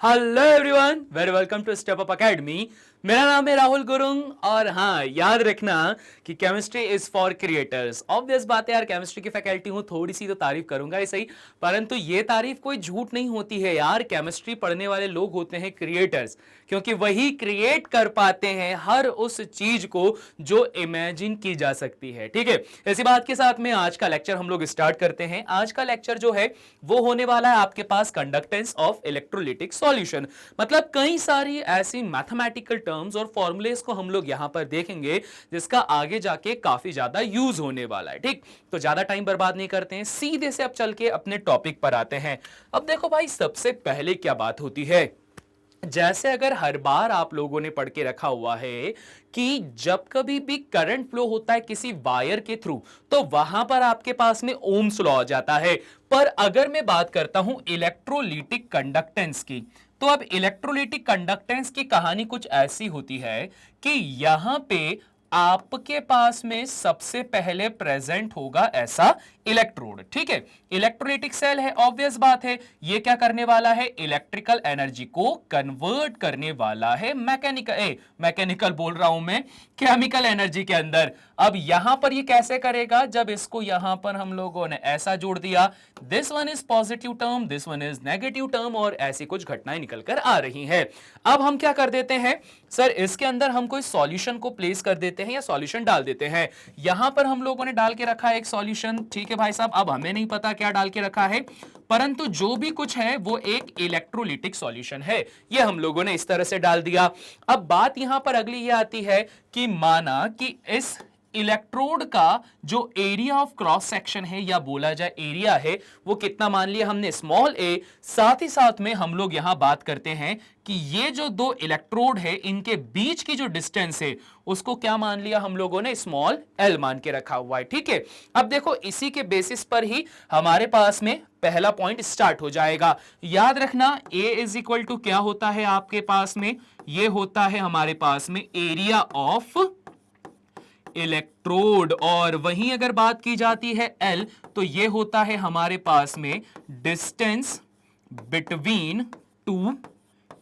Hello everyone, very welcome to step up academy. मेरा नाम है राहुल गुरुंग और हाँ, याद रखना कि chemistry is for creators. Obvious बात है यार, केमिस्ट्री की फैकल्टी हूँ, थोड़ी सी तो तारीफ करूंगा ही सही, परंतु ये तारीफ कोई झूठ नहीं होती है यार। केमिस्ट्री पढ़ने वाले लोग होते हैं क्रिएटर्स, क्योंकि वही क्रिएट कर पाते हैं हर उस चीज को जो इमेजिन की जा सकती है। ठीक है, इसी बात के साथ में आज का लेक्चर हम लोग स्टार्ट करते हैं। आज का लेक्चर जो है वो होने वाला है आपके पास कंडक्टेंस ऑफ इलेक्ट्रोलिटिक सॉल्यूशन। मतलब कई सारी ऐसी मैथमेटिकल टर्म्स और फॉर्मूलेस को हम लोग यहां पर देखेंगे जिसका आगे जाके काफी ज्यादा यूज होने वाला है। ठीक, तो ज्यादा टाइम बर्बाद नहीं करते हैं, सीधे से अब चल के अपने टॉपिक पर आते हैं। अब देखो भाई, सबसे पहले क्या बात होती है, जैसे अगर हर बार आप लोगों ने पढ़ के रखा हुआ है कि जब कभी भी करंट फ्लो होता है किसी वायर के थ्रू, तो वहां पर आपके पास में ओम्स लॉ आ जाता है। पर अगर मैं बात करता हूं इलेक्ट्रोलिटिक कंडक्टेंस की, तो अब इलेक्ट्रोलिटिक कंडक्टेंस की कहानी कुछ ऐसी होती है कि यहां पे आपके पास में सबसे पहले प्रेजेंट होगा ऐसा इलेक्ट्रोड। ठीक है, इलेक्ट्रोलिटिक सेल है, ऑब्वियस बात है, ये क्या करने वाला है, इलेक्ट्रिकल एनर्जी को कन्वर्ट करने वाला है मैकेनिकल बोल रहा हूं मैं, केमिकल एनर्जी के अंदर। अब यहां पर ये कैसे करेगा, जब इसको यहां पर हम लोगों ने ऐसा जोड़ दिया, this one is positive term, this one is negative term, और ऐसी कुछ घटनाएं निकल कर आ रही हैं। अब हम क्या कर देते हैं सर, इसके अंदर हम कोई सॉल्यूशन को प्लेस कर देते हैं या सॉल्यूशन डाल देते हैं। यहां पर हम लोगों ने डाल के रखा है एक सॉल्यूशन। ठीक है भाई साहब, अब हमें नहीं पता क्या डाल के रखा है, परंतु जो भी कुछ है वो एक इलेक्ट्रोलिटिक सॉल्यूशन है, ये हम लोगों ने इस तरह से डाल दिया। अब बात यहां पर अगली ये आती है कि माना कि इस इलेक्ट्रोड का जो एरिया ऑफ क्रॉस सेक्शन है या बोला जाए एरिया है, वो कितना मान लिया हमने, स्मॉल ए। साथ ही साथ में हम लोग यहां बात करते हैं कि ये जो दो इलेक्ट्रोड है इनके बीच की जो डिस्टेंस है उसको क्या मान लिया हम लोगों ने, स्मॉल एल मान के रखा हुआ है। ठीक है, अब देखो इसी के बेसिस पर ही हमारे पास में पहला पॉइंट स्टार्ट हो जाएगा। याद रखना ए इज इक्वल टू क्या होता है आपके पास में, ये होता है हमारे पास में एरिया ऑफ इलेक्ट्रोड, और वहीं अगर बात की जाती है एल, तो ये होता है हमारे पास में डिस्टेंस बिटवीन टू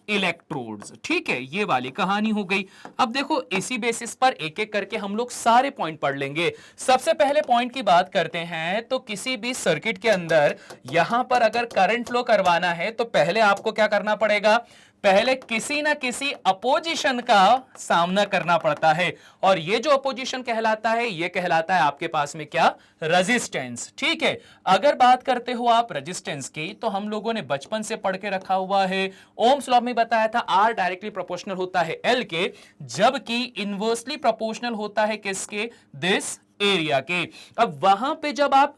इलेक्ट्रोड्स। ठीक है, ये वाली कहानी हो गई। अब देखो इसी बेसिस पर एक एक करके हम लोग सारे पॉइंट पढ़ लेंगे। सबसे पहले पॉइंट की बात करते हैं, तो किसी भी सर्किट के अंदर यहां पर अगर करंट फ्लो करवाना है तो पहले आपको क्या करना पड़ेगा, पहले किसी ना किसी अपोजिशन का सामना करना पड़ता है, और ये जो अपोजिशन कहलाता है ये कहलाता है आपके पास में क्या, रेजिस्टेंस। ठीक है, अगर बात करते हो आप रेजिस्टेंस की, तो हम लोगों ने बचपन से पढ़ के रखा हुआ है, ओम्स लॉ में बताया था आर डायरेक्टली प्रोपोर्शनल होता है एल के, जबकि इनवर्सली प्रोपोर्शनल होता है किसके, दिस एरिया के। अब वहां पे जब आप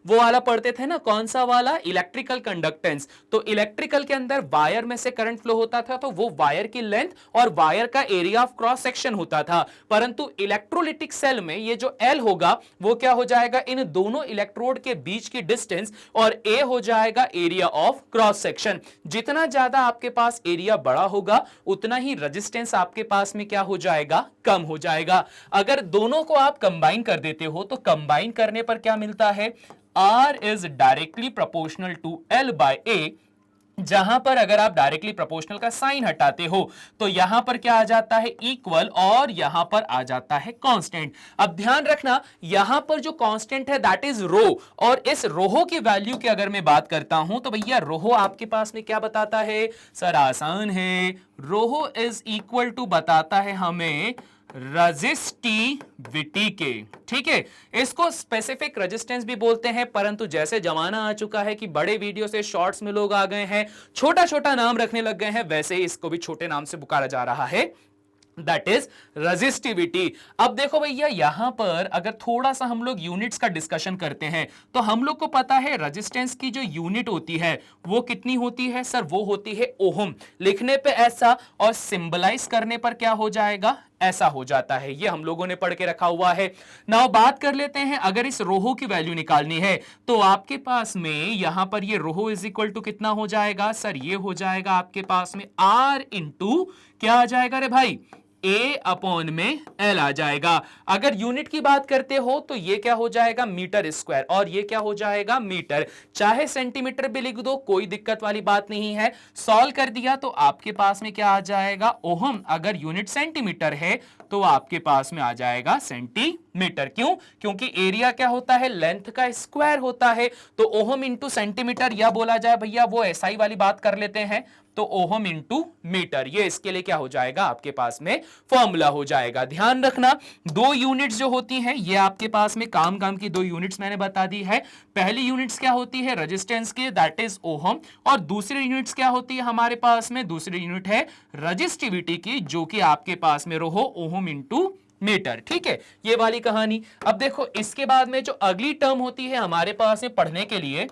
वो वाला पढ़ते थे ना, कौन सा वाला, इलेक्ट्रिकल कंडक्टेंस, तो इलेक्ट्रिकल के अंदर वायर में से करंट फ्लो होता था, तो वो वायर की लेंथ और वायर का एरिया ऑफ क्रॉस सेक्शन होता था। परंतु इलेक्ट्रोलिटिक सेल में ये जो एल होगा वो क्या हो जाएगा, इन दोनों इलेक्ट्रोड के बीच की डिस्टेंस, और ए हो जाएगा एरिया ऑफ क्रॉस सेक्शन। जितना ज्यादा आपके पास एरिया बड़ा होगा उतना ही रेजिस्टेंस आपके पास में क्या हो जाएगा, कम हो जाएगा। अगर दोनों को आप कंबाइन कर देते हो तो कंबाइन करने पर क्या मिलता है, R is directly proportional to L by A। जहां पर अगर आप डायरेक्टली प्रोपोर्शनल का साइन हटाते हो तो यहां पर क्या आ जाता है, इक्वल, और यहां पर आ जाता है कांस्टेंट। अब ध्यान रखना यहां पर जो कांस्टेंट है दैट इज रो, और इस रोहो की वैल्यू की अगर मैं बात करता हूं तो भैया रोहो आपके पास में क्या बताता है सर, आसान है, रोहो इज इक्वल टू बताता है हमें रजिस्टिविटी के। ठीक है, इसको स्पेसिफिक रेजिस्टेंस भी बोलते हैं, परंतु जैसे जमाना आ चुका है कि बड़े वीडियो से शॉर्ट्स में लोग आ गए हैं, छोटा छोटा नाम रखने लग गए हैं, वैसे ही इसको भी छोटे नाम से पुकारा जा रहा है, दैट इज रेजिस्टिविटी। अब देखो भैया यहां पर अगर थोड़ा सा हम लोग यूनिट्स का डिस्कशन करते हैं तो हम लोग को पता है रेजिस्टेंस की जो यूनिट होती है वो कितनी होती है सर, वो होती है ओहम। लिखने पे ऐसा और सिंबलाइज करने पर क्या हो जाएगा, ऐसा हो जाता है। ये हम लोगों ने पढ़ के रखा हुआ है। नाउ बात कर लेते हैं, अगर इस रोहो की वैल्यू निकालनी है तो आपके पास में यहां पर ये रोहो इज इक्वल टू कितना हो जाएगा सर, ये हो जाएगा आपके पास में R इंटू क्या आ जाएगा रे भाई, A अपॉन में L आ जाएगा। अगर यूनिट की बात करते हो तो ये क्या हो जाएगा, मीटर स्क्वायर, और ये क्या हो जाएगा, मीटर। चाहे सेंटीमीटर भी लिख दो, कोई दिक्कत वाली बात नहीं है। सॉल्व कर दिया तो आपके पास में क्या आ जाएगा, ओहम। अगर यूनिट सेंटीमीटर है तो आपके पास में आ जाएगा सेंटीमीटर। क्यों? क्योंकि एरिया क्या होता है, लेंथ का स्क्वायर होता है। तो ओहम इंटू सेंटीमीटर, या बोला जाए भैया वो एसआई वाली बात कर लेते हैं, तो ओहम इंटू मीटर, ये इसके लिए क्या हो जाएगा, आपके पास में फॉर्मूला हो जाएगा। ध्यान रखना, दो यूनिट्स जो होती हैं ये आपके पास में काम की दो यूनिट्स मैंने बता दी है। पहली यूनिट्स क्या होती है, रेजिस्टेंस की, दैट इज ओहम, और दूसरी यूनिट्स क्या होती है हमारे पास में, दूसरी यूनिट है रजिस्टिविटी की, जो कि आपके पास में रहो ओहम इंटू मीटर। ठीक है, ये वाली कहानी। अब देखो इसके बाद में जो अगली टर्म होती है हमारे पास में पढ़ने के लिए,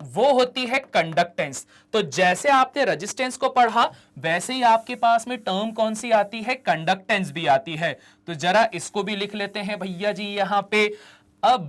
वो होती है कंडक्टेंस। तो जैसे आपने रेजिस्टेंस को पढ़ा वैसे ही आपके पास में टर्म कौन सी आती है, कंडक्टेंस भी आती है। तो जरा इसको भी लिख लेते हैं भैया जी यहां पे। अब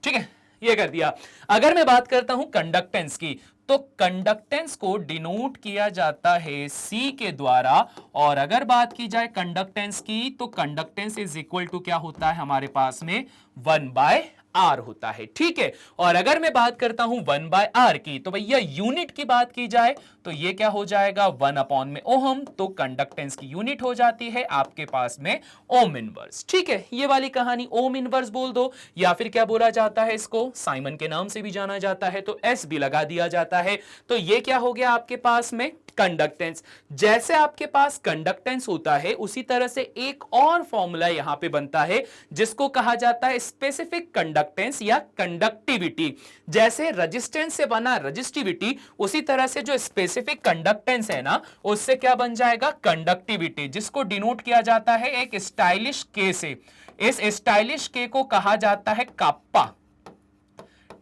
ठीक है, ये कर दिया। अगर मैं बात करता हूं कंडक्टेंस की, तो कंडक्टेंस को डिनोट किया जाता है C के द्वारा, और अगर बात की जाए कंडक्टेंस की तो कंडक्टेंस इज इक्वल टू क्या होता है हमारे पास में, 1/r होता है। ठीक है, और अगर मैं बात करता हूं 1/r की, तो भैया यूनिट की बात की जाए तो ये क्या हो जाएगा, 1 अपॉन में ओहम, तो कंडक्टेंस की यूनिट हो जाती है आपके पास में ओम इनवर्स। ठीक है, ये वाली कहानी, ओम इनवर्स बोल दो, या फिर क्या बोला जाता है इसको, साइमन के नाम से भी जाना जाता है, तो एस भी लगा दिया जाता है। तो ये क्या हो गया आपके पास में, कंडक्टेंस। जैसे आपके पास कंडक्टेंस होता है उसी तरह से एक और फॉर्मूला यहां पे बनता है जिसको कहा जाता है स्पेसिफिक कंडक्टेंस या कंडक्टिविटी। जैसे रेजिस्टेंस से बना रेजिस्टिविटी, उसी तरह से जो स्पेसिफिक कंडक्टेंस है ना, उससे क्या बन जाएगा, कंडक्टिविटी, जिसको डिनोट किया जाता है एक स्टाइलिश के से। इस स्टाइलिश के को कहा जाता है काप्पा।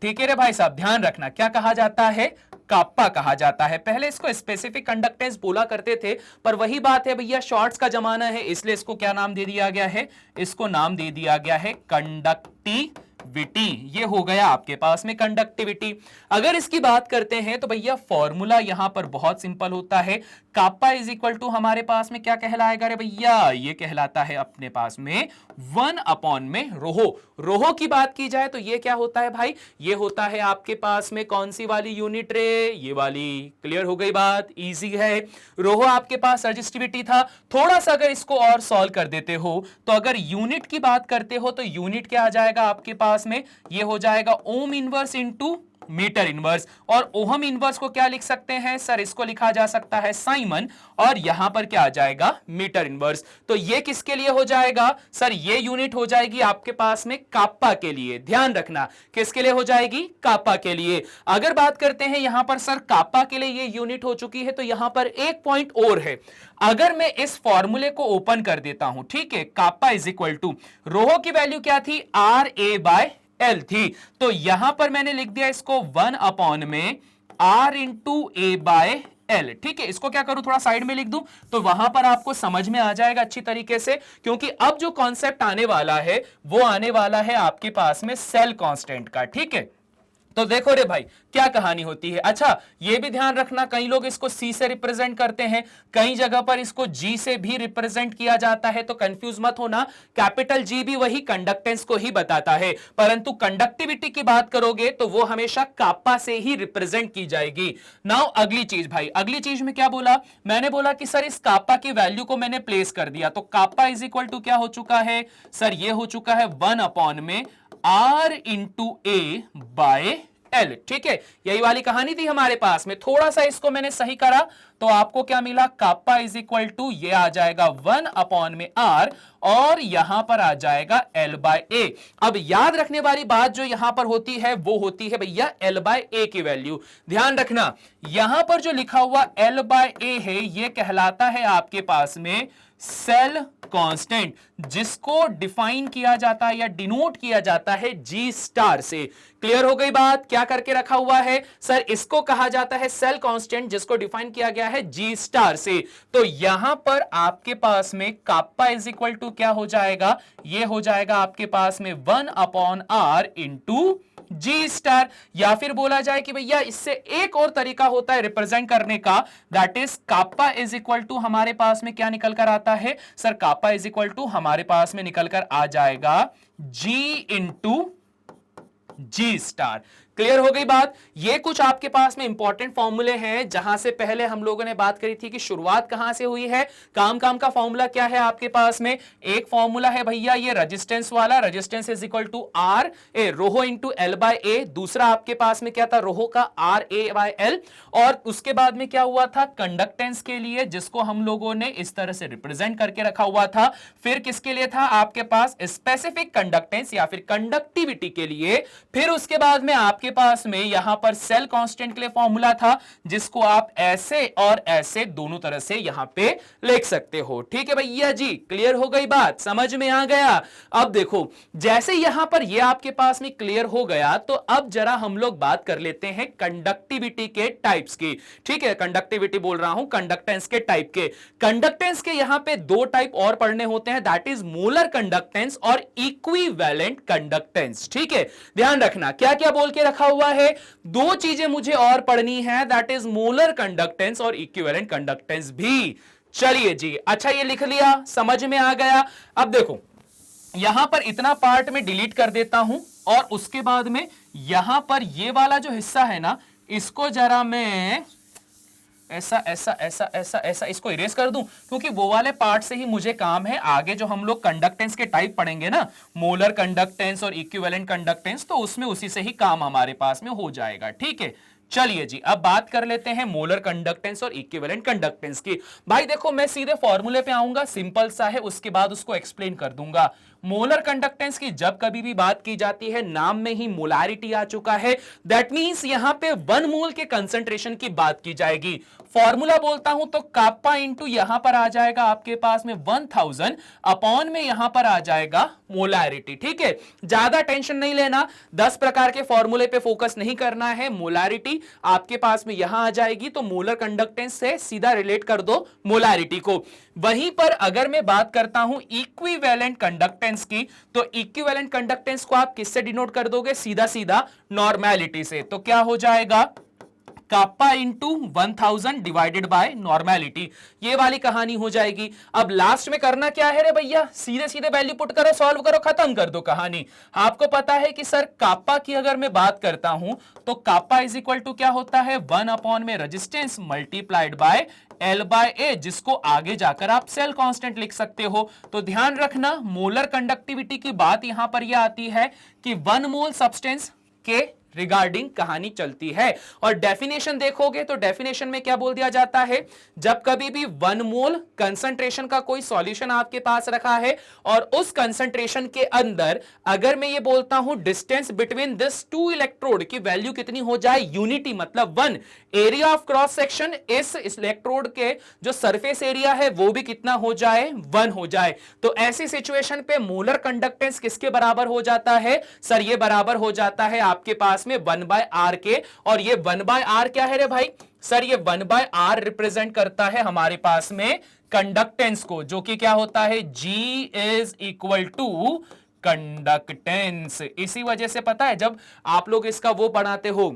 ठीक है रे भाई साहब, ध्यान रखना, क्या कहा जाता है, काप्पा कहा जाता है। पहले इसको स्पेसिफिक कंडक्टेंस बोला करते थे, पर वही बात है भैया, शॉर्ट्स का जमाना है, इसलिए इसको क्या नाम दे दिया गया है, इसको नाम दे दिया गया है कंडक्टिविटी। ये हो गया आपके पास में कंडक्टिविटी। अगर इसकी बात करते हैं तो भैया फॉर्मूला यहां पर बहुत सिंपल होता है। काप्पा इज इक्वल टू हमारे पास में क्या कहलाएगा रे भैया, ये कहलाता है अपने पास में 1 अपॉन में रोहो। रोहो की बात की जाए तो ये क्या होता है भाई, ये होता है आपके पास में कौन सी वाली यूनिट रे, ये वाली। क्लियर हो गई बात, इजी है। रोहो आपके पास रजिस्टिविटी था। थोड़ा सा अगर इसको और सॉल्व कर देते हो तो अगर यूनिट की बात करते हो तो यूनिट क्या आ जाएगा आपके पास में, ये हो जाएगा ohm inverse into metre inverse. और ओहम इनवर्स को क्या लिख सकते हैं सर, इसको लिखा जा सकता है साइमन, और यहां पर क्या आ जाएगा, मीटर इनवर्स। तो ये किसके लिए हो जाएगा सर, ये यूनिट हो जाएगी आपके पास में काप्पा के लिए। ध्यान रखना, किसके लिए हो जाएगी, काप्पा के लिए। अगर बात करते हैं यहां पर सर काप्पा के लिए ये यूनिट हो चुकी है, तो यहां पर एक पॉइंट और है। अगर मैं इस फॉर्मूले को ओपन कर देता हूं, ठीक है, काप्पा इज इक्वल टू रोहो की वैल्यू क्या थी, RA/L थी, तो यहां पर मैंने लिख दिया इसको 1 अपॉन में R इंटू A/L। ठीक है, इसको क्या करूं, थोड़ा साइड में लिख दूं तो वहां पर आपको समझ में आ जाएगा अच्छी तरीके से, क्योंकि अब जो कॉन्सेप्ट आने वाला है वो आने वाला है आपके पास में सेल कांस्टेंट का। ठीक है, तो देखो रे भाई क्या कहानी होती है। अच्छा, ये भी ध्यान रखना, कई लोग इसको C से रिप्रेजेंट करते हैं, कई जगह पर इसको G से भी रिप्रेजेंट किया जाता है, तो कंफ्यूज मत होना, कैपिटल G भी वही कंडक्टेंस को ही बताता है, परंतु कंडक्टिविटी की बात करोगे तो वो हमेशा काप्पा से ही रिप्रेजेंट की जाएगी। नाउ अगली चीज भाई, अगली चीज में क्या बोला, मैंने बोला कि सर इस काप्पा की वैल्यू को मैंने प्लेस कर दिया, तो काप्पा इज इक्वल टू क्या हो चुका है सर, ये हो चुका है 1 अपॉन में R इंटू A/L। ठीक है, यही वाली कहानी थी हमारे पास में। थोड़ा सा इसको मैंने सही करा तो आपको क्या मिला, काप्पा इज इक्वल टू ये आ जाएगा 1 अपॉन में R, और यहां पर आ जाएगा L/A। अब याद रखने वाली बात जो यहां पर होती है वो होती है भैया L/A की वैल्यू। ध्यान रखना, यहां पर जो लिखा हुआ L/A है ये कहलाता है आपके पास में सेल कांस्टेंट, जिसको डिफाइन किया जाता है या डिनोट किया जाता है G* से। क्लियर हो गई बात, क्या करके रखा हुआ है सर, इसको कहा जाता है सेल कांस्टेंट, जिसको डिफाइन किया गया है जी स्टार से। तो यहां पर आपके पास में काप्पा इज इक्वल टू क्या हो जाएगा, ये हो जाएगा आपके पास में 1/r इंटू जी स्टार। या फिर बोला जाए कि भैया इससे एक और तरीका होता है रिप्रेजेंट करने का, that is kappa is equal to हमारे पास में क्या निकल कर आता है sir, kappa is equal to हमारे पास में निकल कर आ जाएगा G into G star. Clear हो गई बात। ये कुछ आपके पास में इंपॉर्टेंट फॉर्मूले हैं, जहां से पहले हम लोगों ने बात करी थी कि शुरुआत कहां से हुई है। काम का फॉर्मूला क्या है आपके पास में, एक फॉर्मूला है भैया ये रेजिस्टेंस वाला, resistance is equal to R A rho into L by ए। दूसरा आपके पास में क्या था, रोहो का आर ए बाय एल। और उसके बाद में क्या हुआ था, कंडक्टेंस के लिए, जिसको हम लोगों ने इस तरह से रिप्रेजेंट करके रखा हुआ था। फिर किसके लिए था आपके पास, स्पेसिफिक कंडक्टेंस या फिर कंडक्टिविटी के लिए। फिर उसके बाद में आपके पास में यहां पर सेल कांस्टेंट के लिए फॉर्मूला था, जिसको आप ऐसे और ऐसे दोनों तरह से यहां पे लिख सकते हो। ठीक है भैया जी, क्लियर हो गई बात, समझ में आ गया। अब देखो जैसे यहां पर ये आपके पास में क्लियर हो गया, तो अब जरा हम लोग बात कर लेते हैं कंडक्टिविटी के टाइप्स की। ठीक है, कंडक्टिविटी बोल रहा हूं, कंडक्टेंस के टाइप के। कंडक्टेंस के यहां पे दो टाइप और पढ़ने होते हैं, दैट इज मोलर कंडक्टेंस और इक्विवेलेंट कंडक्टेंस। ठीक है, ध्यान रखना क्या क्या बोल के रखा हुआ है, दो चीजें मुझे और पढ़नी है, दैट इज मोलर कंडक्टेंस और इक्विवेलेंट कंडक्टेंस भी। चलिए जी, अच्छा ये लिख लिया, समझ में आ गया। अब देखो यहां पर इतना पार्ट में डिलीट कर देता हूं, और उसके बाद में यहां पर ये वाला जो हिस्सा है ना, इसको जरा मैं ऐसा ऐसा ऐसा ऐसा ऐसा इसको इरेज कर दूं, क्योंकि वो वाले पार्ट से ही मुझे काम है। आगे जो हम लोग कंडक्टेंस के टाइप पढ़ेंगे ना, मोलर कंडक्टेंस और इक्विवेलेंट कंडक्टेंस, तो उसमें उसी से ही काम हमारे पास में हो जाएगा। ठीक है, चलिए जी अब बात कर लेते हैं मोलर कंडक्टेंस और इक्विवेलेंट कंडक्टेंस की। भाई देखो मैं सीधे फॉर्मूले पे आऊंगा, सिंपल सा है, उसके बाद उसको एक्सप्लेन कर दूंगा। मोलर कंडक्टेंस की जब कभी भी बात की जाती है, नाम में ही मोलारिटी आ चुका है, दैट मींस यहां पे 1 मोल के कंसंट्रेशन की बात की जाएगी। फॉर्मूला बोलता हूं तो काप्पा इंटू यहां पर आ जाएगा आपके पास में 1000 अपॉन में यहां पर आ जाएगा मोलारिटी। ठीक है, ज्यादा टेंशन नहीं लेना, 10 प्रकार के फॉर्मूले पे फोकस नहीं करना है। मोलारिटी आपके पास में यहां आ जाएगी, तो मोलर कंडक्टेंस से सीधा रिलेट कर दो मोलारिटी को। वहीं पर अगर मैं बात करता हूं इक्विवेलेंट कंडक्टेंस की, तो इक्विवेलेंट कंडक्टेंस को आप किससे डिनोट कर दोगे, सीधा सीधा नॉर्मेलिटी से। तो क्या हो जाएगा, काप्पा इंटू 1000 डिवाइडेड बाय नॉर्मेलिटी, ये वाली कहानी हो जाएगी। अब लास्ट में करना क्या है रे भैया, सीधे सीधे वैल्यू पुट करो, सॉल्व करो, खत्म कर दो कहानी। आपको पता है कि सर काप्पा की अगर मैं बात करता हूं, तो काप्पा इज इक्वल टू क्या होता है, 1 अपॉन में resistance multiplied by L by A, जिसको आगे जाकर आप सेल कांस्टेंट लिख सकते हो। तो ध्यान रखना, मोलर कंडक्टिविटी की बात यहां पर यह आती है कि 1 मोल सब्सटेंस के रिगार्डिंग कहानी चलती है। और डेफिनेशन देखोगे तो डेफिनेशन में क्या बोल दिया जाता है, जब कभी भी 1 मोल कंसंट्रेशन का कोई सॉल्यूशन आपके पास रखा है, और उस कंसंट्रेशन के अंदर अगर मैं ये बोलता हूं distance between this two electrode की वैल्यू कितनी हो जाए, यूनिटी मतलब 1, एरिया ऑफ क्रॉस सेक्शन इस इलेक्ट्रोड के जो सरफेस एरिया है वो भी कितना हो जाए, 1 हो जाए। तो ऐसी सिचुएशन पे मोलर कंडक्टेंस किसके बराबर हो जाता है सर, ये बराबर हो जाता है आपके पास में 1/r के। और ये 1/r क्या है रे भाई सर, ये 1/r रिप्रेजेंट करता है हमारे पास में कंडक्टेंस को, जो कि क्या होता है, G is equal to conductance. इसी वजह से पता है जब आप लोग इसका वो बनाते हो,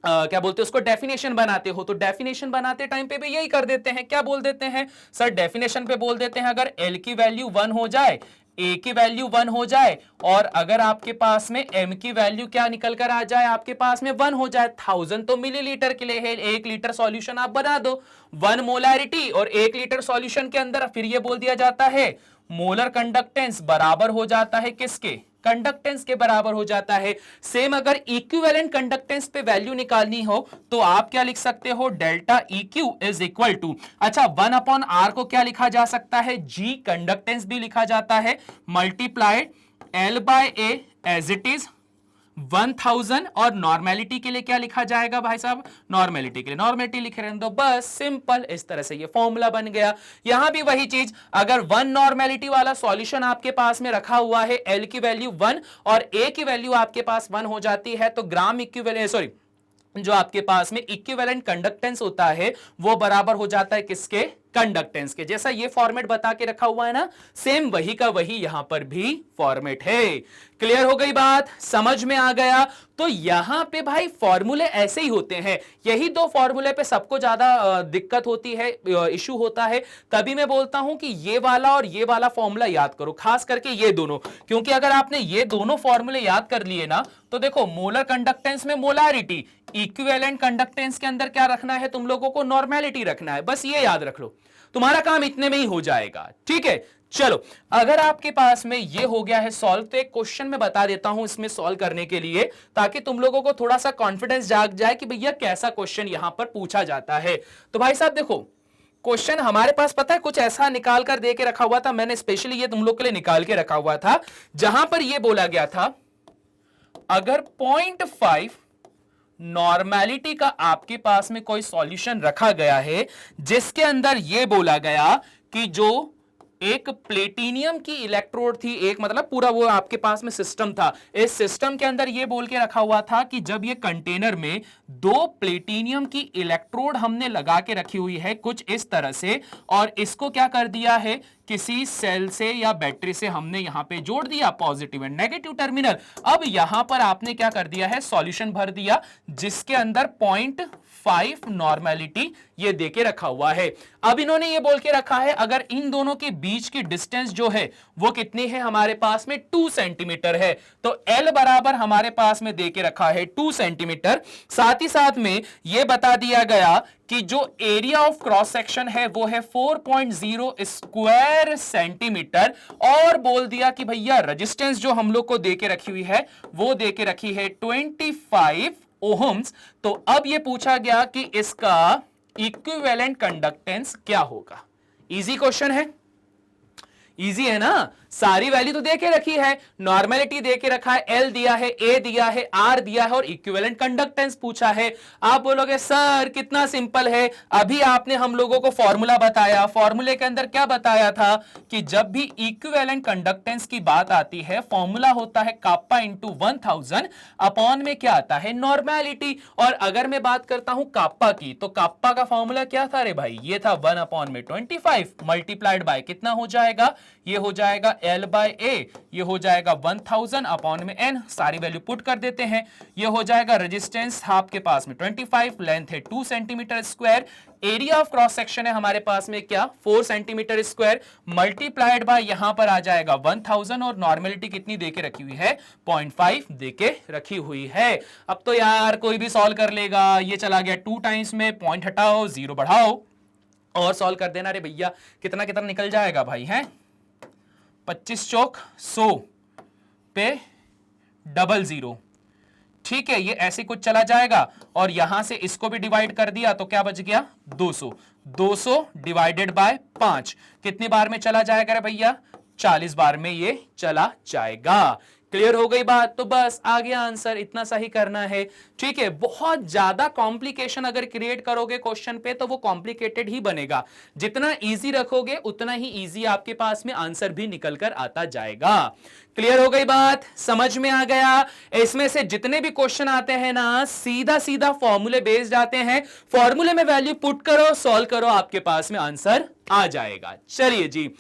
क्या बोलते हैं उसको, डेफिनेशन बनाते हो, तो डेफिनेशन बनाते टाइम पे भी यही कर देते हैं, क्या बोल देते हैं सर, डेफिनेशन पे बोल देते हैं अगर L की वैल्यू 1 हो जाए, A की वैल्यू 1 हो जाए, और अगर आपके पास में M की वैल्यू क्या निकल कर आ जाए, आपके पास में 1 हो जाए, 1000 तो मिलीलीटर के लिए है, 1 लीटर सॉल्यूशन आप बना दो, 1 मोलैरिटी और 1 लीटर सॉल्यूशन के अंदर फिर ये बोल दिया जाता है मोलर कंडक्टेंस बराबर हो जाता है किसके, कंडक्टेंस के बराबर हो जाता है। सेम अगर इक्विवेलेंट कंडक्टेंस पे वैल्यू निकालनी हो तो आप क्या लिख सकते हो, delta EQ is equal to, अच्छा 1/r को क्या लिखा जा सकता है, G कंडक्टेंस भी लिखा जाता है, multiplied L by A as it is 1000, और नॉर्मेलिटी के लिए क्या लिखा जाएगा भाई साहब, नॉर्मेलिटी के लिए नॉर्मेलिटी लिखे रहने दो, बस सिंपल। इस तरह से ये फॉर्मूला बन गया। यहां भी वही चीज, अगर 1 नॉर्मेलिटी वाला सॉल्यूशन आपके पास में रखा हुआ है, L की वैल्यू 1 और A की वैल्यू आपके पास 1 हो जाती है, तो ग्राम इक्विवेलेंट, सॉरी जो आपके पास में इक्विवेलेंट कंडक्टेंस होता है वो बराबर हो जाता है किसके, कंडक्टेंस के। जैसा ये फॉर्मेट बता के रखा हुआ है ना, सेम वही का वही यहां पर भी फॉर्मेट है। क्लियर हो गई बात, समझ में आ गया। तो यहां पे भाई फॉर्मूले ऐसे ही होते हैं, यही दो फॉर्मूले पे सबको ज्यादा दिक्कत होती है, इशू होता है। तभी मैं बोलता हूं कि ये वाला और ये वाला फॉर्मूला याद करो, खास करके ये दोनों, क्योंकि अगर आपने ये दोनों फॉर्मूले याद कर लिए ना, तो देखो मोलर कंडक्टेंस में मोलारिटी, इक्विवेलेंट कंडक्टेंस के अंदर क्या रखना है तुम लोगों को, नॉर्मेलिटी रखना है। बस ये याद रख लो, तुम्हारा काम इतने में ही हो जाएगा। ठीक है, चलो अगर आपके पास में ये हो गया है सॉल्व, तो एक क्वेश्चन मैं बता देता हूं इसमें सॉल्व करने के लिए, ताकि तुम लोगों को थोड़ा सा कॉन्फिडेंस जाग जाए कि भैया कैसा क्वेश्चन यहां पर पूछा जाता है। तो भाई साहब देखो, क्वेश्चन हमारे पास पता है कुछ ऐसा निकाल कर दे के रखा हुआ था, मैंने स्पेशली ये तुम लोग के लिए निकाल के रखा हुआ था, जहां पर ये बोला गया था अगर 0.5 नॉर्मेलिटी का आपके पास में कोई सॉल्यूशन रखा गया है, जिसके अंदर यह बोला गया कि जो एक प्लेटिनियम की इलेक्ट्रोड थी, एक मतलब पूरा वो आपके पास में सिस्टम था, इस सिस्टम के अंदर ये बोल के रखा हुआ था कि जब ये कंटेनर में 2 प्लेटिनियम की इलेक्ट्रोड हमने लगा के रखी हुई है कुछ इस तरह से, और इसको क्या कर दिया है किसी सेल से या बैटरी से हमने यहां पे जोड़ दिया पॉजिटिव एंड नेगेटिव टर्मिनल। अब यहां पर आपने क्या कर दिया है, सॉल्यूशन भर दिया जिसके अंदर 0.5 नॉर्मेलिटी ये देके रखा हुआ है। अब इन्होंने ये बोल के रखा है अगर इन दोनों के बीच की डिस्टेंस जो है वो कितनी है, हमारे पास में 2 सेंटीमीटर है, तो L बराबर हमारे पास में देके रखा है 2 सेंटीमीटर। साथ ही साथ में ये बता दिया गया कि जो एरिया ऑफ क्रॉस सेक्शन है वो है 4.0 स्क्वायर सेंटीमीटर, और बोल दिया कि भैया रेजिस्टेंस जो हम लोग को देके रखी हुई है वो देके रखी है 25 ओहम्स। तो अब ये पूछा गया कि इसका इक्विवेलेंट कंडक्टेंस क्या होगा। इजी क्वेश्चन है, इजी है ना, सारी वैल्यू तो दे के रखी है, नॉर्मेलिटी दे के रखा है, एल दिया है, ए दिया है, आर दिया है, और इक्विवेलेंट कंडक्टेंस पूछा है। आप बोलोगे सर कितना सिंपल है, अभी आपने हम लोगों को फॉर्मूला बताया, फॉर्मूले के अंदर क्या बताया था कि जब भी इक्विवेलेंट कंडक्टेंस की बात आती है फॉर्मूला होता है काप्पा इंटू 1000 अपॉन में क्या आता है, नॉर्मेलिटी। और अगर मैं बात करता हूं काप्पा की, तो काप्पा का फॉर्मूला क्या था रे भाई, ये था 1/25 मल्टीप्लाइड बाय कितना हो जाएगा, ये हो जाएगा L बाय ए, ये हो जाएगा 1000 अपॉन में n, सारी वैल्यू पुट कर देते हैं, ये हो जाएगा रेजिस्टेंस आपके पास में 25, लेंथ है 2 centimetre square, area of cross section है हमारे पास में क्या 4 सेंटीमीटर स्क्वायर, मल्टीप्लाइड बाय यहां पर आ जाएगा 1000, और नॉर्मेलिटी कितनी देके रखी हुई है 0.5 देके रखी हुई है। अब तो यार कोई भी सॉल्व कर लेगा, ये चला गया 2 टाइम्स में, पॉइंट हटाओ 0 बढ़ाओ और सॉल्व कर देना रे भैया, कितना कितना निकल जाएगा भाई, है 25 चौक 100 पे 00, ठीक है, ये ऐसे कुछ चला जाएगा, और यहां से इसको भी डिवाइड कर दिया तो क्या बच गया 200, 200 डिवाइडेड बाय 5 कितनी बार में चला जाएगा रे भैया, 40 बार में ये चला जाएगा। क्लियर हो गई बात, तो बस आ गया आंसर, इतना सा ही करना है। ठीक है, बहुत ज्यादा कॉम्प्लिकेशन अगर क्रिएट करोगे क्वेश्चन पे तो वो कॉम्प्लिकेटेड ही बनेगा, जितना इजी रखोगे उतना ही इजी आपके पास में आंसर भी निकल कर आता जाएगा। क्लियर हो गई बात, समझ में आ गया। इसमें से जितने भी क्वेश्चन आते हैं ना सीधा सीधा फॉर्मूले बेस्ड आते हैं, फॉर्मूले में वैल्यू पुट करो, सॉल्व करो, आपके पास में आंसर आ जाएगा। चलिए जी,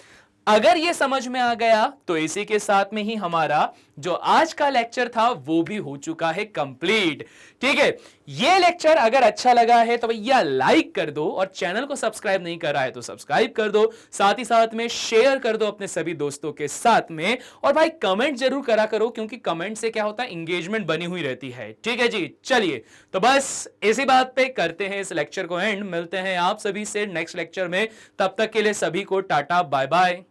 अगर ये समझ में आ गया तो इसी के साथ में ही हमारा जो आज का लेक्चर था वो भी हो चुका है कंप्लीट। ठीक है, ये लेक्चर अगर अच्छा लगा है तो भैया लाइक कर दो, और चैनल को सब्सक्राइब नहीं कर रहा है तो सब्सक्राइब कर दो, साथ ही साथ में शेयर कर दो अपने सभी दोस्तों के साथ में, और भाई कमेंट जरूर करा करो, क्योंकि कमेंट से क्या होता है, इंगेजमेंट बनी हुई रहती है। ठीक है जी, चलिए तो बस इसी बात पे करते हैं इस लेक्चर को एंड, मिलते हैं आप सभी से नेक्स्ट लेक्चर में, तब तक के लिए सभी को टाटा बाय बाय।